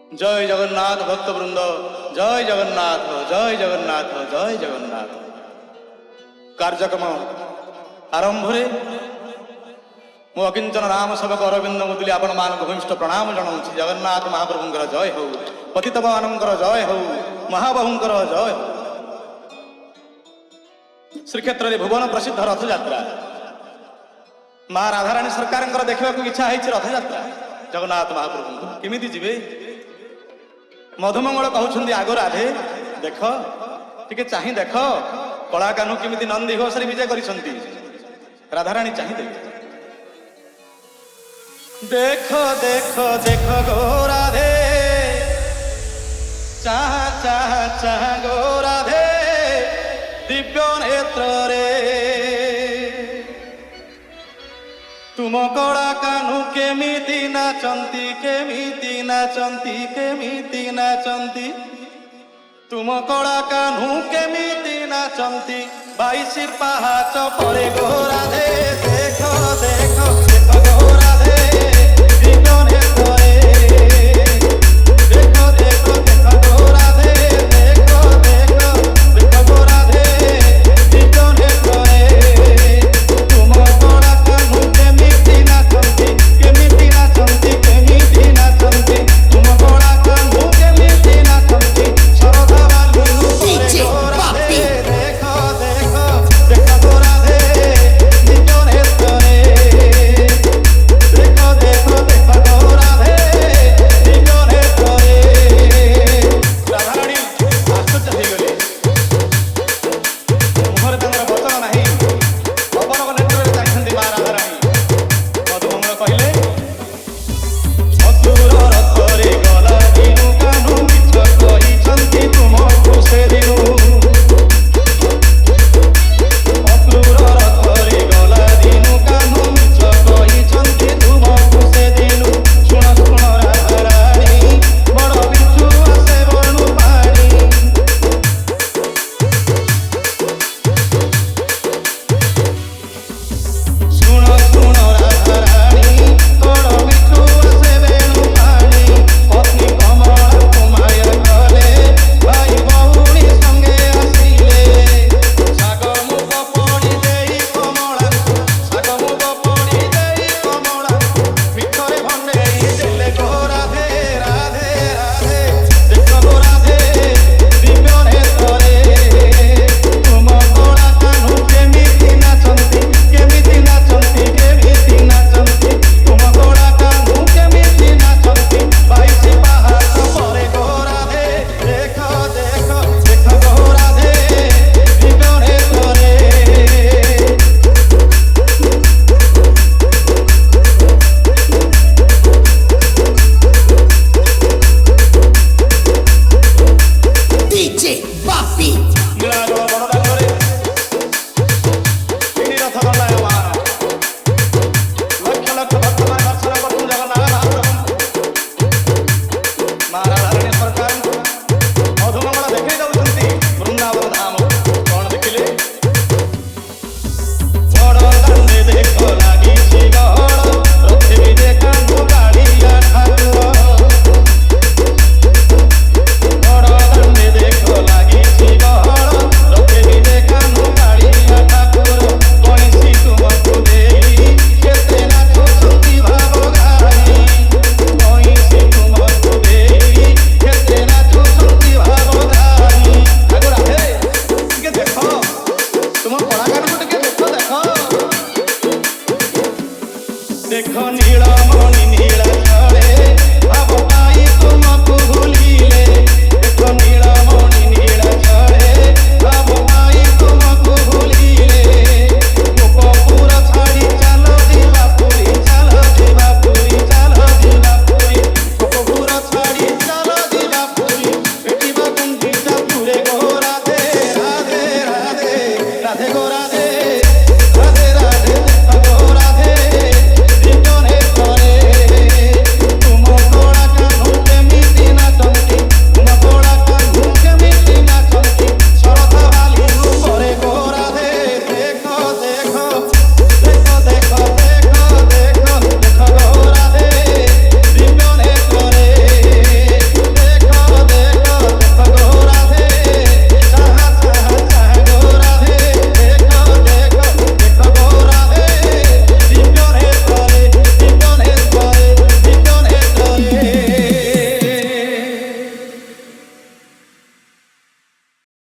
জয় জগন্নাথ ভক্তবৃন্দ, জয় জগন্নাথ, জয় জগন্নাথ, জয় জগন্নাথ। କାର୍ଯ୍ୟକ୍ରମ ଆରମ୍ଭରେ ମୁଁ ଅକିଞ୍ଚନ ରାମ ସେବକ ଅରବିନ୍ଦ ମୁଦୁଲି ଆପଣମାନଙ୍କୁ ଭୂମିଷ୍ଠ ପ୍ରଣାମ ଜଣାଉଛି। ଜଗନ୍ନାଥ ମହାପ୍ରଭୁଙ୍କର ଜୟ ହଉ, ପତିତପାବନଙ୍କର ଜୟ ହଉ, ମହାବାହୁଙ୍କର ଜୟ ହଉ। ଶ୍ରୀକ୍ଷେତ୍ରରେ ଭୁବନ ପ୍ରସିଦ୍ଧ ରଥଯାତ୍ରା, ମା ରାଧାରାଣୀ ସରକାରଙ୍କର ଦେଖିବାକୁ ଇଚ୍ଛା ହେଇଛି ରଥଯାତ୍ରା। ଜଗନ୍ନାଥ ମହାପ୍ରଭୁଙ୍କୁ କେମିତି ଯିବେ? ମଧୁମଙ୍ଗଳ କହୁଛନ୍ତି ଆଗ ରାଧେ ଦେଖ, ଟିକେ ଚାହିଁ ଦେଖ, କଳା କାହ୍ନୁ କେମିତି ନନ୍ଦୀ ଘୋଷରେ ବିଜେ କରିଛନ୍ତି। ରାଧାରାଣୀ ଚାହିଁ ଦେଖ, ଦେଖ ଦେଖ ଦେଖ ଗೋ ରାଧେ, ଚାହ ଚାହ ଚାହ ଗೋ ରାଧେ ଦିବ୍ୟ ନେତ୍ରରେ। ତୁମ କଳା କାହ୍ନୁ କେମିତି ନାଚନ୍ତି, କେମିତି ନାଚନ୍ତି, କେମିତି ନାଚନ୍ତି। ତୁମ କଳା କାହ୍ନୁ କେମିତି ନାଚନ୍ତି, 22 ପାହାଚ ପରେ ଗೋ ରାଧେ। ଦେଖ ଦେଖ ଦେଖ ଗೋ ରାଧେ ଦିବ୍ୟ ନେତ୍ରରେ। ଦେଖ ଦେଖ ଦେଖ ଗೋ ରାଧେ, ଦେଖ ଦେଖ ଦେଖ ଗೋ ରାଧେ ଦିବ୍ୟ ନେତ୍ରରେ। ତୁମ କଳା କାହ୍ନୁ କେମିତି ନାଚନ୍ତି, କେମିତି ନାଚନ୍ତି, କେମିତି ନାଚନ୍ତି। ତୁମ କଳା କାହ୍ନୁ କେମିତି ନାଚନ୍ତି, ଶରଧା ବାଲୁରୁ ପରେ ଗୋ ରାଧେ। ଦେଖ ଦେଖ ଦେଖ ଗୋ ରାଧେ ଦିବ୍ୟ ନେତ୍ରରେ। ଦେଖ ଦେଖ ଦେଖ ଗୋ ରାଧେ ଦିବ୍ୟ ନେତ୍ରରେ। ରାଧାରାଣୀ ଆଶ୍ଚର୍ଯ୍ୟ ହେଇଗଲେ, ମୁହଁରେ ତାଙ୍କର ବଚନ ନାହିଁ, ଅପଲକ ନେତ୍ରରେ ଚାହିଁଛନ୍ତି ମା ରାଧାରାଣୀ। ମଧୁମଙ୍ଗଳ କହିଲେ, ମଧୁର ରଥରେ ଗଲା ଦିନୁ କାହ୍ନୁ ମିଛ କହିଛନ୍ତି ତୁମକୁ ସେଦିନୁ।